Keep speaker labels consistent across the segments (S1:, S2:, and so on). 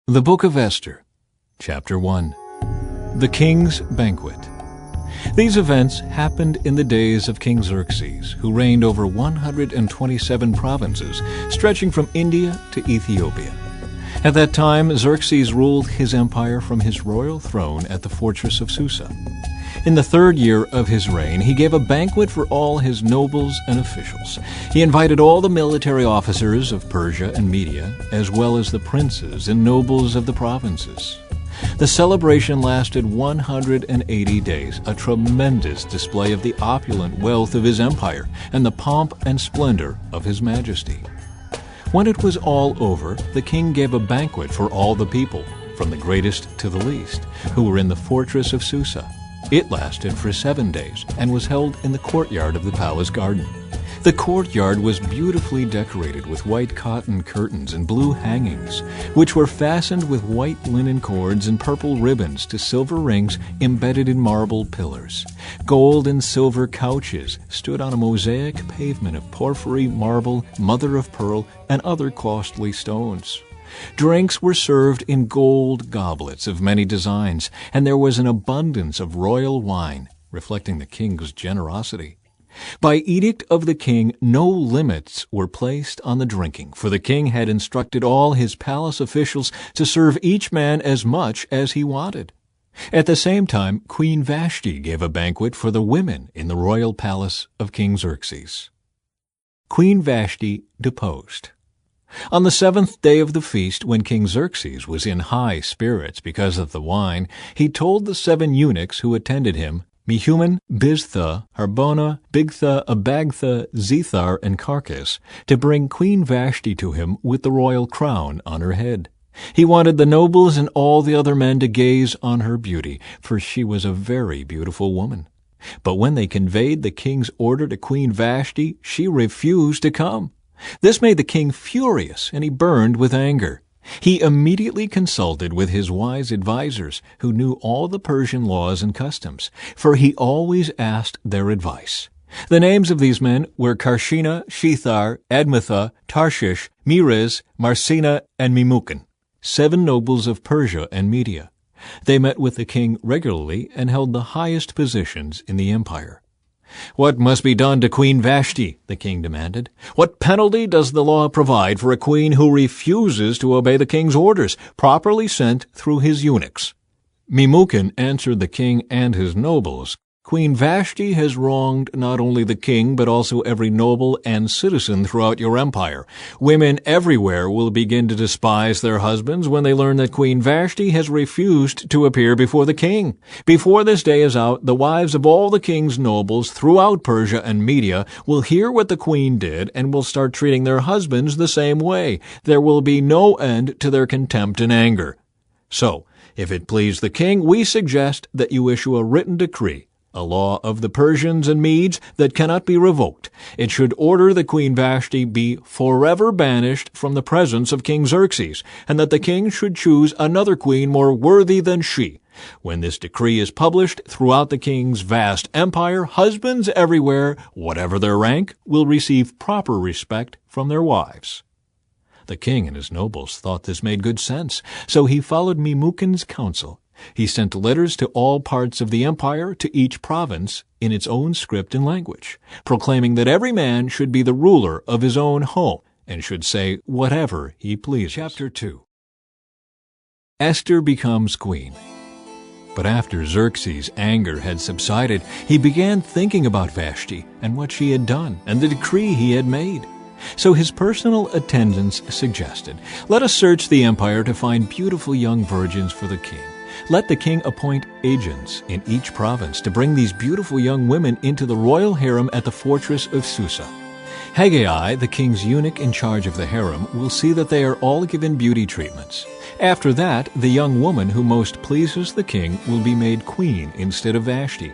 S1: The Book of Esther, Chapter 1. The King's Banquet. These events happened in the days of King Xerxes, who reigned over 127 provinces, stretching from India to Ethiopia. At that time, Xerxes ruled his empire from his royal throne at the fortress of Susa. In the third year of his reign, he gave a banquet for all his nobles and officials. He invited all the military officers of Persia and Media, as well as the princes and nobles of the provinces. The celebration lasted 180 days, a tremendous display of the opulent wealth of his empire and the pomp and splendor of his majesty. When it was all over, the king gave a banquet for all the people, from the greatest to the least, who were in the fortress of Susa. It lasted for 7 days and was held in the courtyard of the palace garden. The courtyard was beautifully decorated with white cotton curtains and blue hangings, which were fastened with white linen cords and purple ribbons to silver rings embedded in marble pillars. Gold and silver couches stood on a mosaic pavement of porphyry, marble, mother-of-pearl, and other costly stones. Drinks were served in gold goblets of many designs, and there was an abundance of royal wine, reflecting the king's generosity. By edict of the king, no limits were placed on the drinking, for the king had instructed all his palace officials to serve each man as much as he wanted. At the same time, Queen Vashti gave a banquet for the women in the royal palace of King Xerxes. Queen Vashti deposed. On the 7th day of the feast, when King Xerxes was in high spirits because of the wine, he told the 7 eunuchs who attended him, Mehuman, Biztha, Harbona, Bigtha, Abagtha, Zethar, and Carcass, to bring Queen Vashti to him with the royal crown on her head. He wanted the nobles and all the other men to gaze on her beauty, for she was a very beautiful woman. But when they conveyed the king's order to Queen Vashti, she refused to come. This made the king furious, and he burned with anger. He immediately consulted with his wise advisers, who knew all the Persian laws and customs, for he always asked their advice. The names of these men were Karshina, Shethar, Admatha, Tarshish, Meres, Marsina, and Memucan, 7 nobles of Persia and Media. They met with the king regularly and held the highest positions in the empire. "What must be done to Queen Vashti?" the king demanded. "What penalty does the law provide for a queen who refuses to obey the king's orders, properly sent through his eunuchs?" Memucan answered the king and his nobles, "Queen Vashti has wronged not only the king, but also every noble and citizen throughout your empire. Women everywhere will begin to despise their husbands when they learn that Queen Vashti has refused to appear before the king. Before this day is out, the wives of all the king's nobles throughout Persia and Media will hear what the queen did and will start treating their husbands the same way. There will be no end to their contempt and anger. So, if it please the king, we suggest that you issue a written decree, a law of the Persians and Medes that cannot be revoked. It should order that Queen Vashti be forever banished from the presence of King Xerxes, and that the king should choose another queen more worthy than she. When this decree is published throughout the king's vast empire, husbands everywhere, whatever their rank, will receive proper respect from their wives." The king and his nobles thought this made good sense, so he followed Memucan's counsel. He sent letters to all parts of the empire, to each province, in its own script and language, proclaiming that every man should be the ruler of his own home and should say whatever he pleases. Chapter 2. Esther becomes queen. But after Xerxes' anger had subsided, he began thinking about Vashti and what she had done and the decree he had made. So his personal attendants suggested, "Let us search the empire to find beautiful young virgins for the king. Let the king appoint agents in each province to bring these beautiful young women into the royal harem at the fortress of Susa. Haggai, the king's eunuch in charge of the harem, will see that they are all given beauty treatments. After that, the young woman who most pleases the king will be made queen instead of Vashti."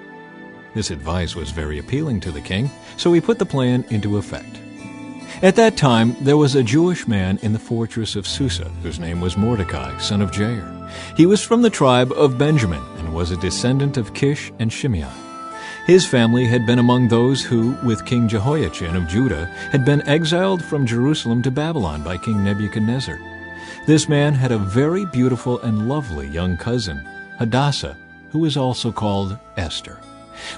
S1: This advice was very appealing to the king, so he put the plan into effect. At that time, there was a Jewish man in the fortress of Susa, whose name was Mordecai, son of Jair. He was from the tribe of Benjamin and was a descendant of Kish and Shimei. His family had been among those who, with King Jehoiachin of Judah, had been exiled from Jerusalem to Babylon by King Nebuchadnezzar. This man had a very beautiful and lovely young cousin, Hadassah, who was also called Esther.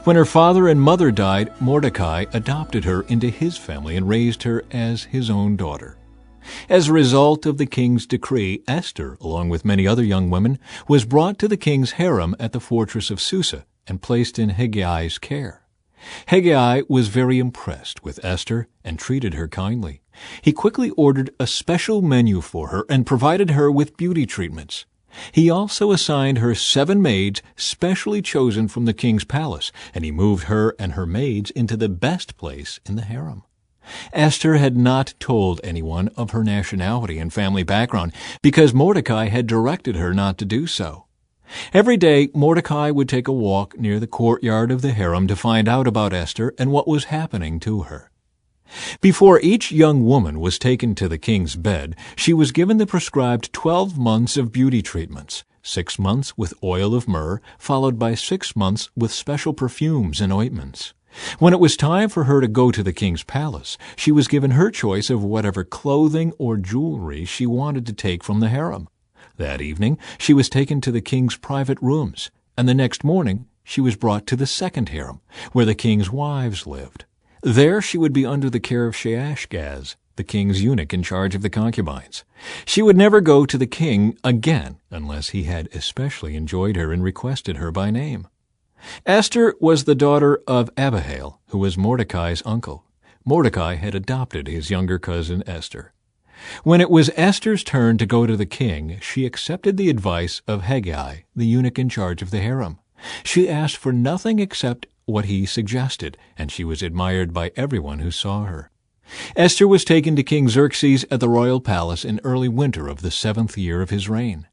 S1: When her father and mother died, Mordecai adopted her into his family and raised her as his own daughter. As a result of the king's decree, Esther, along with many other young women, was brought to the king's harem at the fortress of Susa and placed in Heggai's care. Heggai was very impressed with Esther and treated her kindly. He quickly ordered a special menu for her and provided her with beauty treatments. He also assigned her 7 maids specially chosen from the king's palace, and he moved her and her maids into the best place in the harem. Esther had not told anyone of her nationality and family background because Mordecai had directed her not to do so. Every day, Mordecai would take a walk near the courtyard of the harem to find out about Esther and what was happening to her. Before each young woman was taken to the king's bed, she was given the prescribed 12 months of beauty treatments, 6 months with oil of myrrh, followed by 6 months with special perfumes and ointments. When it was time for her to go to the king's palace, she was given her choice of whatever clothing or jewelry she wanted to take from the harem. That evening, she was taken to the king's private rooms, and the next morning she was brought to the second harem, where the king's wives lived. There she would be under the care of Shaashgaz, the king's eunuch in charge of the concubines. She would never go to the king again unless he had especially enjoyed her and requested her by name. Esther was the daughter of Abihail, who was Mordecai's uncle. Mordecai had adopted his younger cousin Esther. When it was Esther's turn to go to the king, she accepted the advice of Heggai, the eunuch in charge of the harem. She asked for nothing except what he suggested, and she was admired by everyone who saw her. Esther was taken to King Xerxes at the royal palace in early winter of the 7th year of his reign,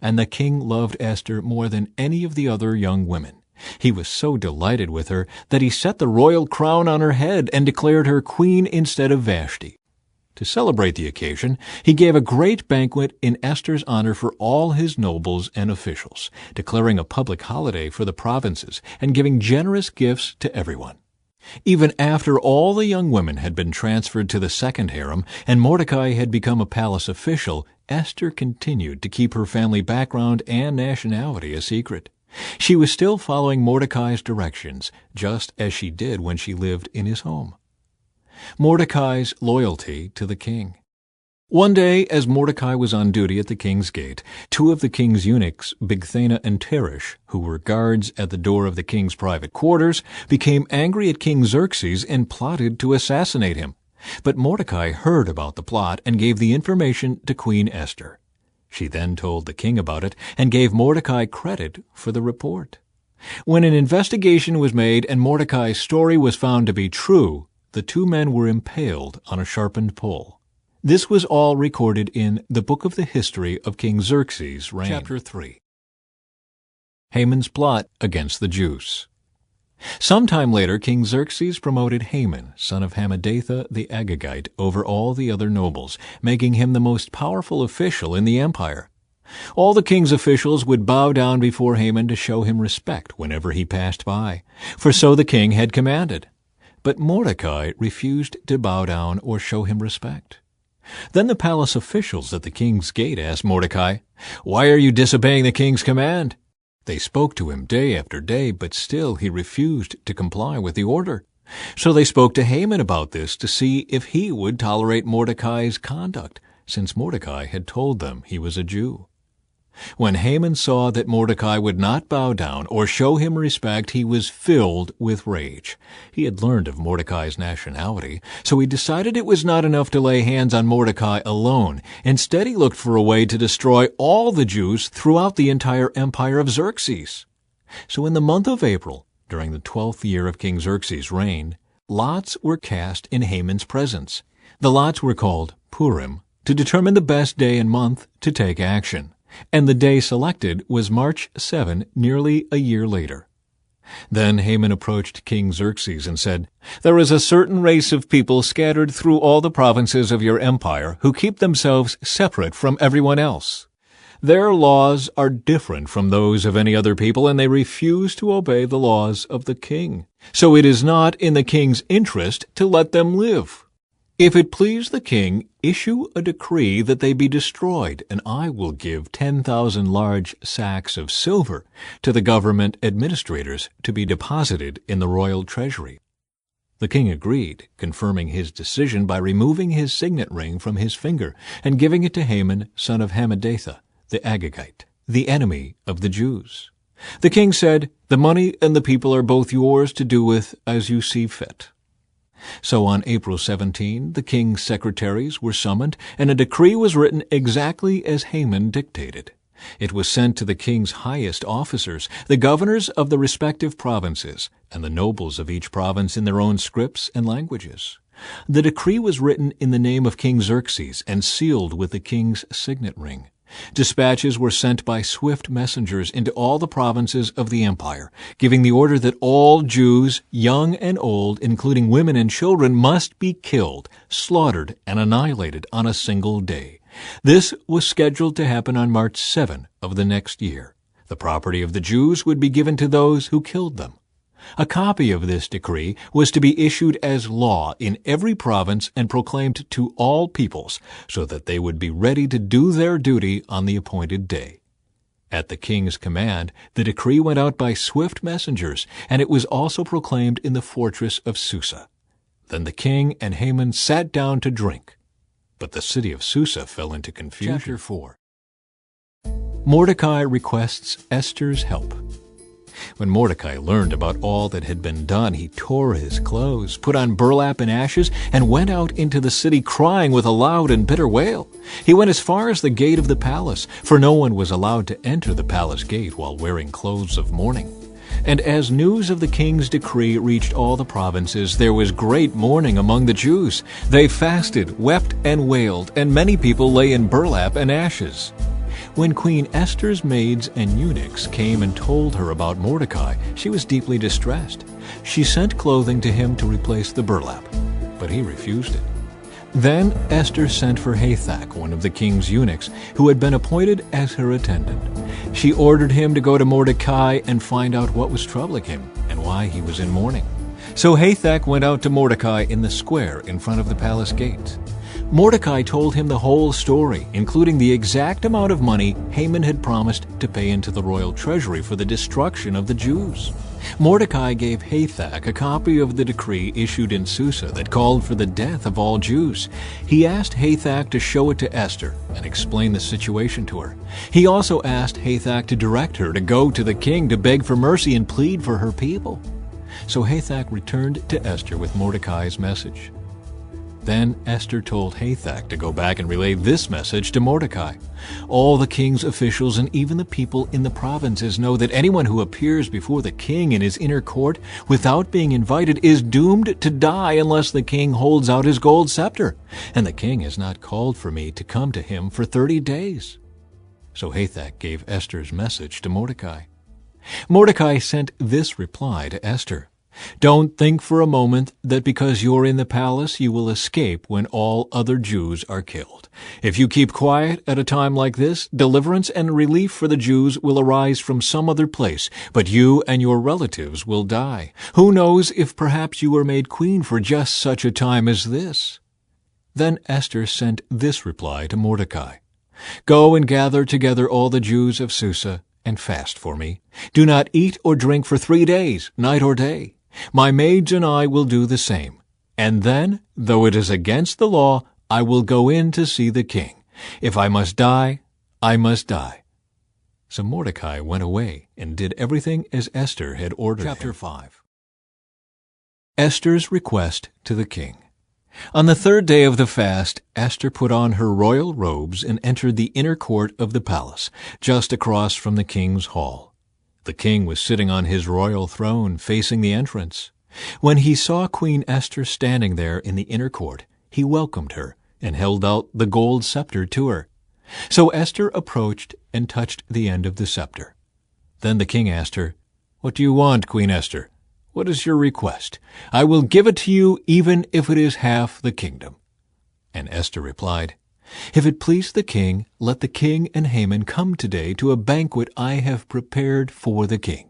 S1: and the king loved Esther more than any of the other young women. He was so delighted with her that he set the royal crown on her head and declared her queen instead of Vashti. To celebrate the occasion, he gave a great banquet in Esther's honor for all his nobles and officials, declaring a public holiday for the provinces and giving generous gifts to everyone. Even after all the young women had been transferred to the second harem and Mordecai had become a palace official, Esther continued to keep her family background and nationality a secret. She was still following Mordecai's directions, just as she did when she lived in his home. Mordecai's loyalty to the king. One day, as Mordecai was on duty at the king's gate, 2 of the king's eunuchs, Bigthana and Teresh, who were guards at the door of the king's private quarters, became angry at King Xerxes and plotted to assassinate him. But Mordecai heard about the plot and gave the information to Queen Esther. She then told the king about it and gave Mordecai credit for the report. When an investigation was made and Mordecai's story was found to be true, the 2 men were impaled on a sharpened pole. This was all recorded in the Book of the History of King Xerxes' reign. Chapter 3. Haman's plot against the Jews. Sometime later, King Xerxes promoted Haman, son of Hammedatha the Agagite, over all the other nobles, making him the most powerful official in the empire. All the king's officials would bow down before Haman to show him respect whenever he passed by, for so the king had commanded. But Mordecai refused to bow down or show him respect. Then the palace officials at the king's gate asked Mordecai, "Why are you disobeying the king's command?" They spoke to him day after day, but still he refused to comply with the order. So they spoke to Haman about this to see if he would tolerate Mordecai's conduct, since Mordecai had told them he was a Jew. When Haman saw that Mordecai would not bow down or show him respect, he was filled with rage. He had learned of Mordecai's nationality, so he decided it was not enough to lay hands on Mordecai alone. Instead, he looked for a way to destroy all the Jews throughout the entire empire of Xerxes. So in the month of April, during the 12th year of King Xerxes' reign, lots were cast in Haman's presence. The lots were called Purim, to determine the best day and month to take action. And the day selected was March 7, nearly a year later. Then Haman approached King Xerxes and said, "There is a certain race of people scattered through all the provinces of your empire who keep themselves separate from everyone else. Their laws are different from those of any other people, and they refuse to obey the laws of the king. So it is not in the king's interest to let them live." If it please the king, issue a decree that they be destroyed, and I will give 10,000 large sacks of silver to the government administrators to be deposited in the royal treasury." The king agreed, confirming his decision by removing his signet ring from his finger and giving it to Haman, son of Hammedatha, the Agagite, the enemy of the Jews. The king said, "The money and the people are both yours to do with as you see fit." So on April 17, the king's secretaries were summoned, and a decree was written exactly as Haman dictated. It was sent to the king's highest officers, the governors of the respective provinces, and the nobles of each province in their own scripts and languages. The decree was written in the name of King Xerxes and sealed with the king's signet ring. Dispatches were sent by swift messengers into all the provinces of the empire, giving the order that all Jews, young and old, including women and children, must be killed, slaughtered, and annihilated on a single day. This was scheduled to happen on March 7 of the next year. The property of the Jews would be given to those who killed them. A copy of this decree was to be issued as law in every province and proclaimed to all peoples, so that they would be ready to do their duty on the appointed day. At the king's command, the decree went out by swift messengers, and it was also proclaimed in the fortress of Susa. Then the king and Haman sat down to drink. But the city of Susa fell into confusion. Chapter 4. Mordecai requests Esther's help. When Mordecai learned about all that had been done, he tore his clothes, put on burlap and ashes, and went out into the city crying with a loud and bitter wail. He went as far as the gate of the palace, for no one was allowed to enter the palace gate while wearing clothes of mourning. And as news of the king's decree reached all the provinces, there was great mourning among the Jews. They fasted, wept, and wailed, and many people lay in burlap and ashes. When Queen Esther's maids and eunuchs came and told her about Mordecai, she was deeply distressed. She sent clothing to him to replace the burlap, but he refused it. Then Esther sent for Hathach, one of the king's eunuchs, who had been appointed as her attendant. She ordered him to go to Mordecai and find out what was troubling him and why he was in mourning. So Hathach went out to Mordecai in the square in front of the palace gates. Mordecai told him the whole story, including the exact amount of money Haman had promised to pay into the royal treasury for the destruction of the Jews. Mordecai gave Hathach a copy of the decree issued in Susa that called for the death of all Jews. He asked Hathach to show it to Esther and explain the situation to her. He also asked Hathach to direct her to go to the king to beg for mercy and plead for her people. So Hathach returned to Esther with Mordecai's message. Then Esther told Hathach to go back and relay this message to Mordecai. All the king's officials and even the people in the provinces know that anyone who appears before the king in his inner court without being invited is doomed to die unless the king holds out his gold scepter. And the king has not called for me to come to him for 30 days. So Hathach gave Esther's message to Mordecai. Mordecai sent this reply to Esther. "Don't think for a moment that because you're in the palace you will escape when all other Jews are killed. If you keep quiet at a time like this, deliverance and relief for the Jews will arise from some other place, but you and your relatives will die. Who knows if perhaps you were made queen for just such a time as this?" Then Esther sent this reply to Mordecai. "Go and gather together all the Jews of Susa and fast for me. Do not eat or drink for 3 days, night or day. My maids and I will do the same. And then, though it is against the law, I will go in to see the king. If I must die, I must die." So Mordecai went away and did everything as Esther had ordered him. Chapter 5. Esther's request to the king. On the 3rd day of the fast, Esther put on her royal robes and entered the inner court of the palace, just across from the king's hall. The king was sitting on his royal throne, facing the entrance. When he saw Queen Esther standing there in the inner court, he welcomed her and held out the gold scepter to her. So Esther approached and touched the end of the scepter. Then the king asked her, "What do you want, Queen Esther? What is your request? I will give it to you even if it is half the kingdom." And Esther replied, "If it please the king, let the king and Haman come today to a banquet I have prepared for the king."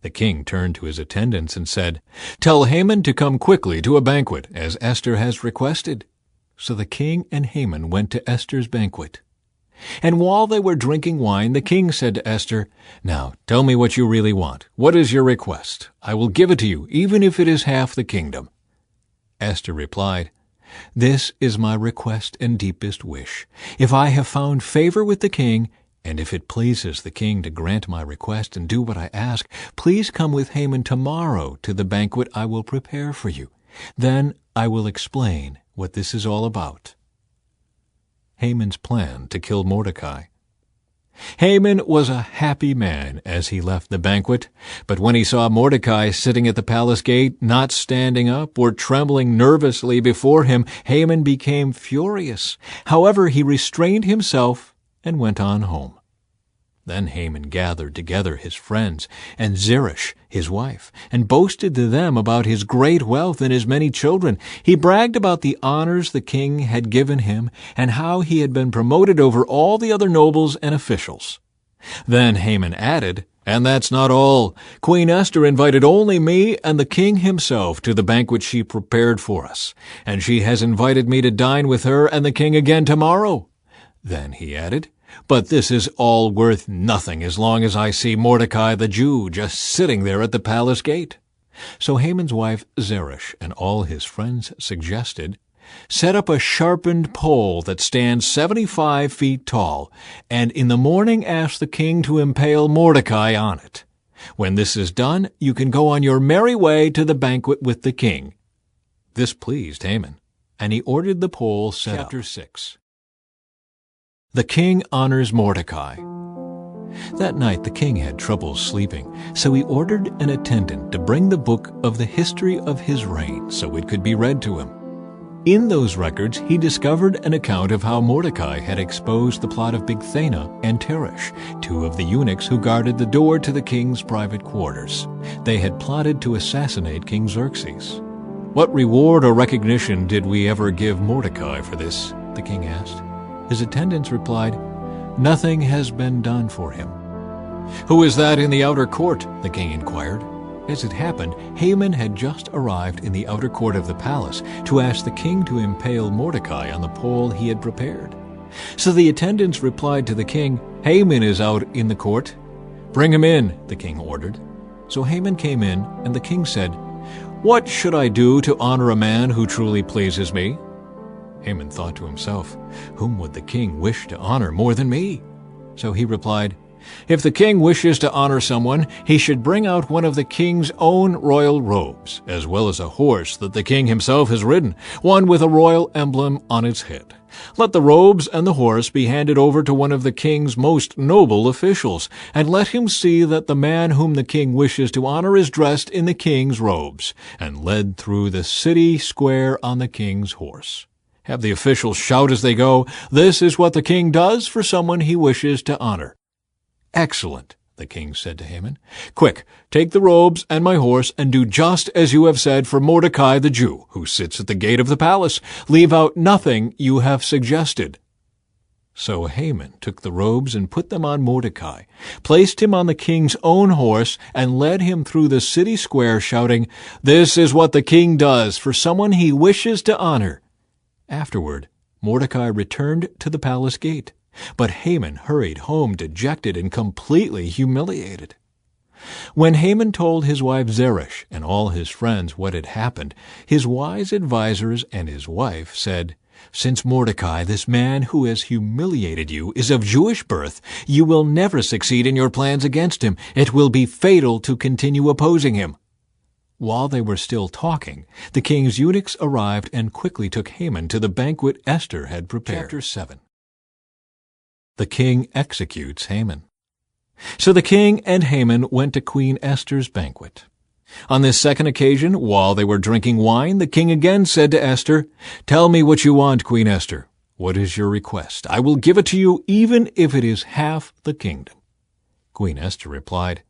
S1: The king turned to his attendants and said, "Tell Haman to come quickly to a banquet, as Esther has requested." So the king and Haman went to Esther's banquet. And while they were drinking wine, the king said to Esther, "Now tell me what you really want. What is your request? I will give it to you, even if it is half the kingdom." Esther replied, "This is my request and deepest wish. If I have found favor with the king, and if it pleases the king to grant my request and do what I ask, please come with Haman tomorrow to the banquet I will prepare for you. Then I will explain what this is all about." Haman's plan to kill Mordecai. Haman was a happy man as he left the banquet, but when he saw Mordecai sitting at the palace gate, not standing up or trembling nervously before him, Haman became furious. However, he restrained himself and went on home. Then Haman gathered together his friends and Zeresh, his wife, and boasted to them about his great wealth and his many children. He bragged about the honors the king had given him and how he had been promoted over all the other nobles and officials. Then Haman added, "And that's not all. Queen Esther invited only me and the king himself to the banquet she prepared for us, and she has invited me to dine with her and the king again tomorrow." Then he added, "But this is all worth nothing as long as I see Mordecai the Jew just sitting there at the palace gate." So Haman's wife Zeresh and all his friends suggested, "Set up a sharpened pole that stands 75 feet tall, and in the morning ask the king to impale Mordecai on it. When this is done, you can go on your merry way to the banquet with the king." This pleased Haman, and he ordered the pole set up. Chapter 6. The king honors Mordecai. That night the king had trouble sleeping, so he ordered an attendant to bring the book of the history of his reign so it could be read to him. In those records he discovered an account of how Mordecai had exposed the plot of Bigthana and Teresh, two of the eunuchs who guarded the door to the king's private quarters. They had plotted to assassinate King Xerxes. "What reward or recognition did we ever give Mordecai for this?" the king asked. His attendants replied, "Nothing has been done for him." "Who is that in the outer court?" the king inquired. As it happened, Haman had just arrived in the outer court of the palace to ask the king to impale Mordecai on the pole he had prepared. So the attendants replied to the king, "Haman is out in the court." "Bring him in," the king ordered. So Haman came in, and the king said, "What should I do to honor a man who truly pleases me?" Haman thought to himself, "Whom would the king wish to honor more than me?" So he replied, "If the king wishes to honor someone, he should bring out one of the king's own royal robes, as well as a horse that the king himself has ridden, one with a royal emblem on its head. Let the robes and the horse be handed over to one of the king's most noble officials, and let him see that the man whom the king wishes to honor is dressed in the king's robes, and led through the city square on the king's horse. Have the officials shout as they go, 'This is what the king does for someone he wishes to honor.'" "Excellent," the king said to Haman. "Quick, take the robes and my horse, and do just as you have said for Mordecai the Jew, who sits at the gate of the palace. Leave out nothing you have suggested." So Haman took the robes and put them on Mordecai, placed him on the king's own horse, and led him through the city square, shouting, "This is what the king does for someone he wishes to honor." Afterward, Mordecai returned to the palace gate, but Haman hurried home dejected and completely humiliated. When Haman told his wife Zeresh and all his friends what had happened, his wise advisers and his wife said, "Since Mordecai, this man who has humiliated you, is of Jewish birth, you will never succeed in your plans against him. It will be fatal to continue opposing him." While they were still talking, the king's eunuchs arrived and quickly took Haman to the banquet Esther had prepared. Chapter 7. The king executes Haman. So the king and Haman went to Queen Esther's banquet. On this second occasion, while they were drinking wine, the king again said to Esther, "Tell me what you want, Queen Esther. What is your request? I will give it to you, even if it is half the kingdom." Queen Esther replied,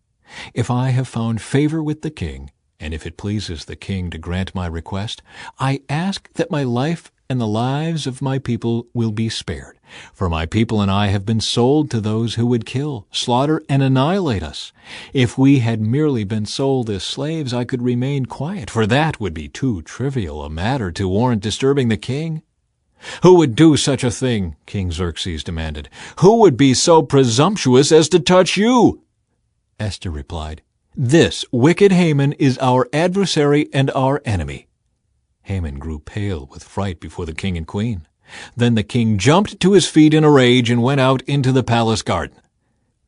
S1: "If I have found favor with the king, and if it pleases the king to grant my request, I ask that my life and the lives of my people will be spared. For my people and I have been sold to those who would kill, slaughter, and annihilate us. If we had merely been sold as slaves, I could remain quiet, for that would be too trivial a matter to warrant disturbing the king. Who would do such a thing? King Xerxes demanded. Who would be so presumptuous as to touch you? Esther replied, This wicked Haman is our adversary and our enemy. Haman grew pale with fright before the king and queen. Then the king jumped to his feet in a rage and went out into the palace garden.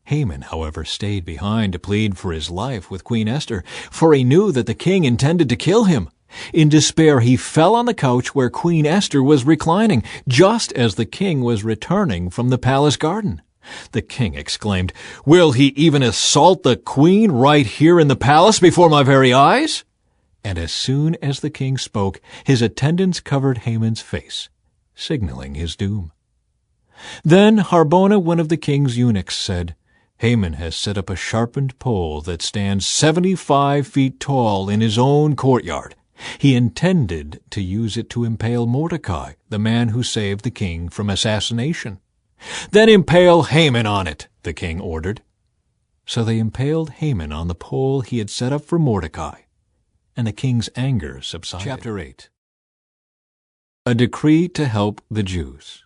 S1: Haman, however, stayed behind to plead for his life with Queen Esther, for he knew that the king intended to kill him. In despair, he fell on the couch where Queen Esther was reclining, just as the king was returning from the palace garden. The king exclaimed, Will he even assault the queen right here in the palace before my very eyes? And as soon as the king spoke, his attendants covered Haman's face, signaling his doom. Then Harbona, one of the king's eunuchs, said, Haman has set up a sharpened pole that stands 75 feet tall in his own courtyard. He intended to use it to impale Mordecai, the man who saved the king from assassination. Then impale Haman on it, the king ordered. So they impaled Haman on the pole he had set up for Mordecai, and the king's anger subsided. Chapter 8. A decree to help the Jews.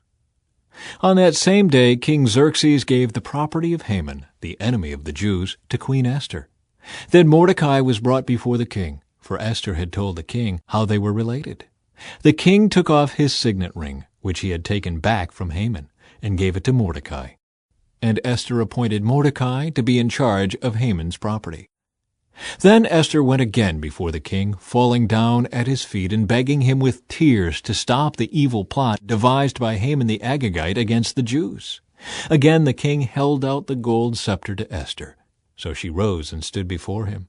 S1: On that same day, King Xerxes gave the property of Haman, the enemy of the Jews, to Queen Esther. Then Mordecai was brought before the king, for Esther had told the king how they were related. The king took off his signet ring, which he had taken back from Haman, and gave it to Mordecai. And Esther appointed Mordecai to be in charge of Haman's property. Then Esther went again before the king, falling down at his feet and begging him with tears to stop the evil plot devised by Haman the Agagite against the Jews. Again the king held out the gold scepter to Esther, so she rose and stood before him.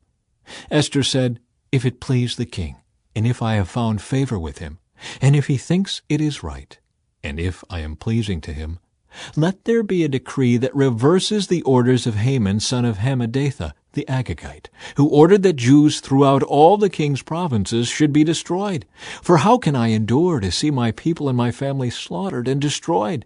S1: Esther said, If it please the king, and if I have found favor with him, and if he thinks it is right, and if I am pleasing to him, let there be a decree that reverses the orders of Haman, son of Hammedatha, the Agagite, who ordered that Jews throughout all the king's provinces should be destroyed. For how can I endure to see my people and my family slaughtered and destroyed?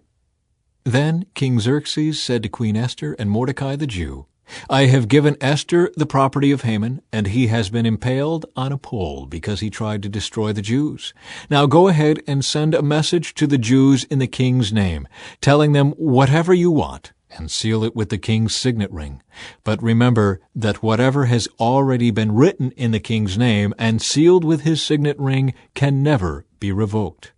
S1: Then King Xerxes said to Queen Esther and Mordecai the Jew, I have given Esther the property of Haman, and he has been impaled on a pole because he tried to destroy the Jews. Now go ahead and send a message to the Jews in the king's name, telling them whatever you want, and seal it with the king's signet ring. But remember that whatever has already been written in the king's name and sealed with his signet ring can never be revoked.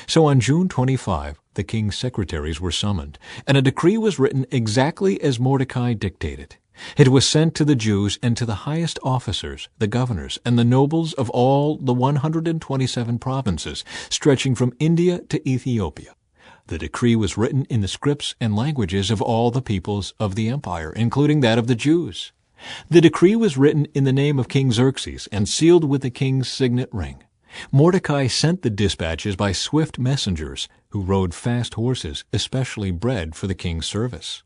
S1: So on June 25, the king's secretaries were summoned, and a decree was written exactly as Mordecai dictated. It was sent to the Jews and to the highest officers, the governors, and the nobles of all the 127 provinces, stretching from India to Ethiopia. The decree was written in the scripts and languages of all the peoples of the empire, including that of the Jews. The decree was written in the name of King Xerxes and sealed with the king's signet ring. Mordecai sent the dispatches by swift messengers who rode fast horses, especially bred for the king's service.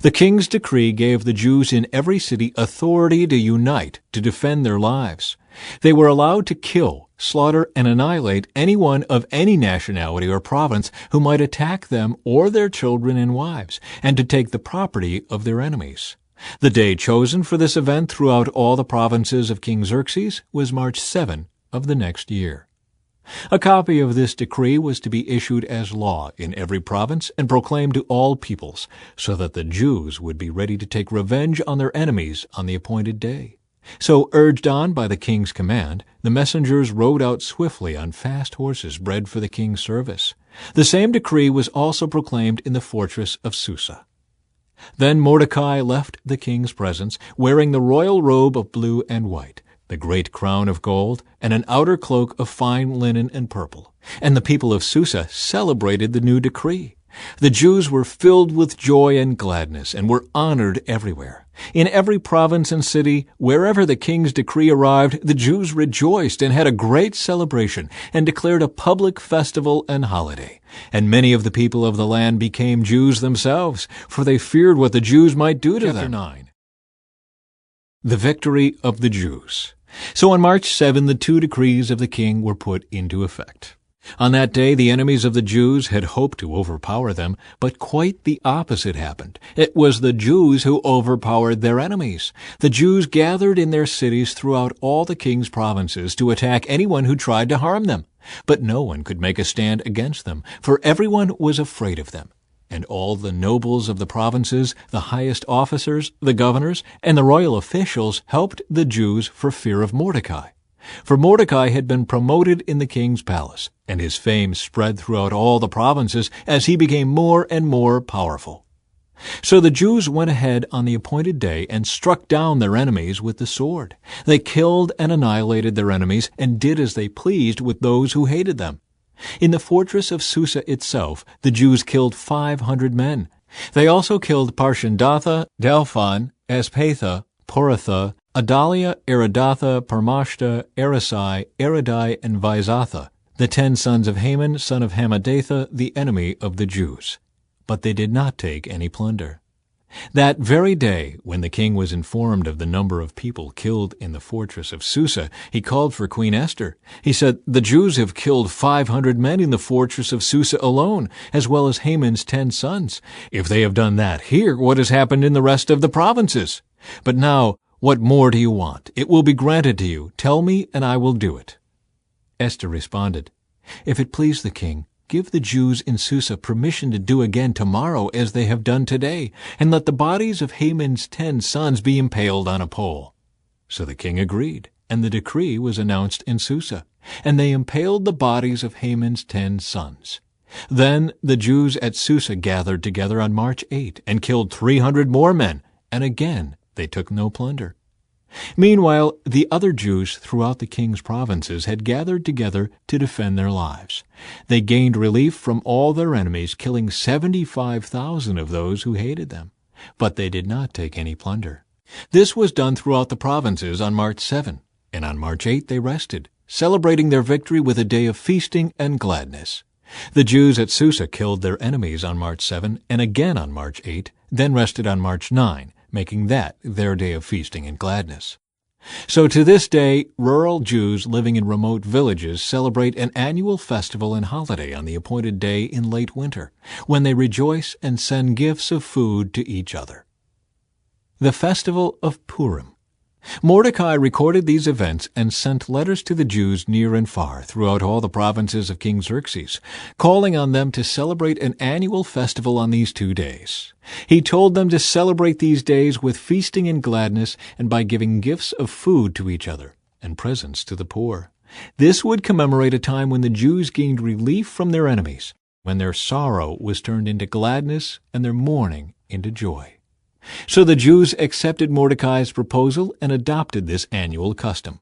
S1: The king's decree gave the Jews in every city authority to unite to defend their lives. They were allowed to kill, slaughter, and annihilate anyone of any nationality or province who might attack them or their children and wives, and to take the property of their enemies. The day chosen for this event throughout all the provinces of King Xerxes was March 7 of the next year. A copy of this decree was to be issued as law in every province and proclaimed to all peoples, so that the Jews would be ready to take revenge on their enemies on the appointed day. So, urged on by the king's command, the messengers rode out swiftly on fast horses bred for the king's service. The same decree was also proclaimed in the fortress of Susa. Then Mordecai left the king's presence, wearing the royal robe of blue and white, the great crown of gold, and an outer cloak of fine linen and purple. And the people of Susa celebrated the new decree. The Jews were filled with joy and gladness, and were honored everywhere. In every province and city, wherever the king's decree arrived, the Jews rejoiced and had a great celebration, and declared a public festival and holiday. And many of the people of the land became Jews themselves, for they feared what the Jews might do to them. Chapter 9. The victory of the Jews. So on March 7, the 2 decrees of the king were put into effect. On that day, the enemies of the Jews had hoped to overpower them, but quite the opposite happened. It was the Jews who overpowered their enemies. The Jews gathered in their cities throughout all the king's provinces to attack anyone who tried to harm them. But no one could make a stand against them, for everyone was afraid of them. And all the nobles of the provinces, the highest officers, the governors, and the royal officials helped the Jews for fear of Mordecai. For Mordecai had been promoted in the king's palace, and his fame spread throughout all the provinces as he became more and more powerful. So the Jews went ahead on the appointed day and struck down their enemies with the sword. They killed and annihilated their enemies and did as they pleased with those who hated them. In the fortress of Susa itself, the Jews killed 500 men. They also killed Parshandatha, Dalphon, Aspatha, Poratha, Adalia, Aridatha, Parmashta, Arisai, Aridai, and Vizatha, the 10 sons of Haman, son of Hammedatha, the enemy of the Jews. But they did not take any plunder. That very day, when the king was informed of the number of people killed in the fortress of Susa, he called for Queen Esther. He said, "The Jews have killed 500 men in the fortress of Susa alone, as well as Haman's 10 sons. If they have done that here, what has happened in the rest of the provinces? But now, what more do you want? It will be granted to you. Tell me, and I will do it." Esther responded, "If it please the king, give the Jews in Susa permission to do again tomorrow as they have done today, and let the bodies of Haman's 10 sons be impaled on a pole." So the king agreed, and the decree was announced in Susa, and they impaled the bodies of Haman's 10 sons. Then the Jews at Susa gathered together on March 8 and killed 300 more men, and again they took no plunder. Meanwhile, the other Jews throughout the king's provinces had gathered together to defend their lives. They gained relief from all their enemies, killing 75,000 of those who hated them. But they did not take any plunder. This was done throughout the provinces on March 7, and on March 8 they rested, celebrating their victory with a day of feasting and gladness. The Jews at Susa killed their enemies on March 7 and again on March 8, then rested on March 9, making that their day of feasting and gladness. So to this day, rural Jews living in remote villages celebrate an annual festival and holiday on the appointed day in late winter, when they rejoice and send gifts of food to each other. The Festival of Purim. Mordecai recorded these events and sent letters to the Jews near and far throughout all the provinces of King Xerxes, calling on them to celebrate an annual festival on these 2 days. He told them to celebrate these days with feasting and gladness and by giving gifts of food to each other and presents to the poor. This would commemorate a time when the Jews gained relief from their enemies, when their sorrow was turned into gladness and their mourning into joy. So the Jews accepted Mordecai's proposal and adopted this annual custom.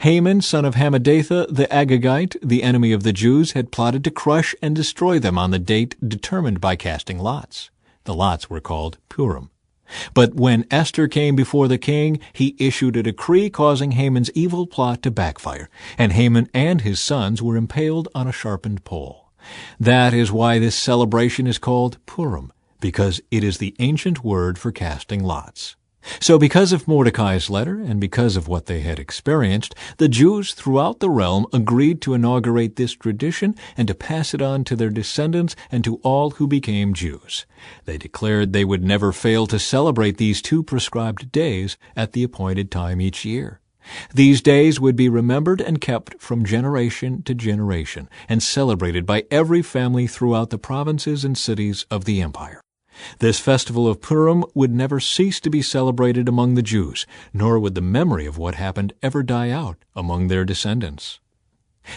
S1: Haman, son of Hammedatha the Agagite, the enemy of the Jews, had plotted to crush and destroy them on the date determined by casting lots. The lots were called Purim. But when Esther came before the king, he issued a decree causing Haman's evil plot to backfire, and Haman and his sons were impaled on a sharpened pole. That is why this celebration is called Purim, because it is the ancient word for casting lots. So because of Mordecai's letter and because of what they had experienced, the Jews throughout the realm agreed to inaugurate this tradition and to pass it on to their descendants and to all who became Jews. They declared they would never fail to celebrate these 2 prescribed days at the appointed time each year. These days would be remembered and kept from generation to generation and celebrated by every family throughout the provinces and cities of the empire. This festival of Purim would never cease to be celebrated among the Jews, nor would the memory of what happened ever die out among their descendants.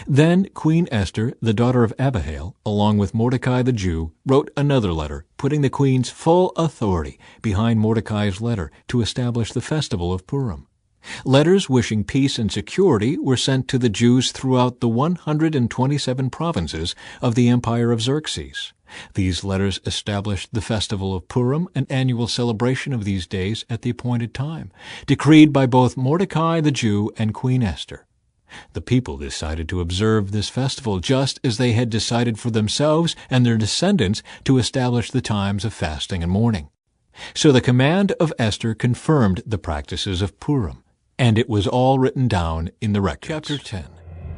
S1: Then Queen Esther, the daughter of Abihail, along with Mordecai the Jew, wrote another letter, putting the queen's full authority behind Mordecai's letter to establish the festival of Purim. Letters wishing peace and security were sent to the Jews throughout the 127 provinces of the empire of Xerxes. These letters established the festival of Purim, an annual celebration of these days at the appointed time, decreed by both Mordecai the Jew and Queen Esther. The people decided to observe this festival just as they had decided for themselves and their descendants to establish the times of fasting and mourning. So the command of Esther confirmed the practices of Purim. and it was all written down in the records. Chapter 10.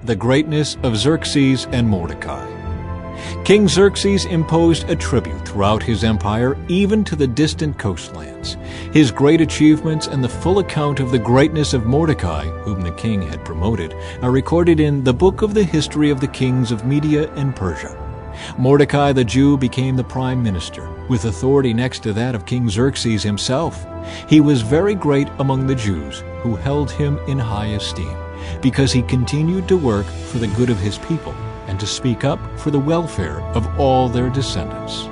S1: The Greatness of Xerxes and Mordecai. King Xerxes imposed a tribute throughout his empire, even to the distant coastlands. His great achievements and the full account of the greatness of Mordecai, whom the king had promoted, are recorded in the Book of the History of the Kings of Media and Persia. Mordecai the Jew became the prime minister, with authority next to that of King Xerxes himself. He was very great among the Jews, who held him in high esteem, because he continued to work for the good of his people and to speak up for the welfare of all their descendants.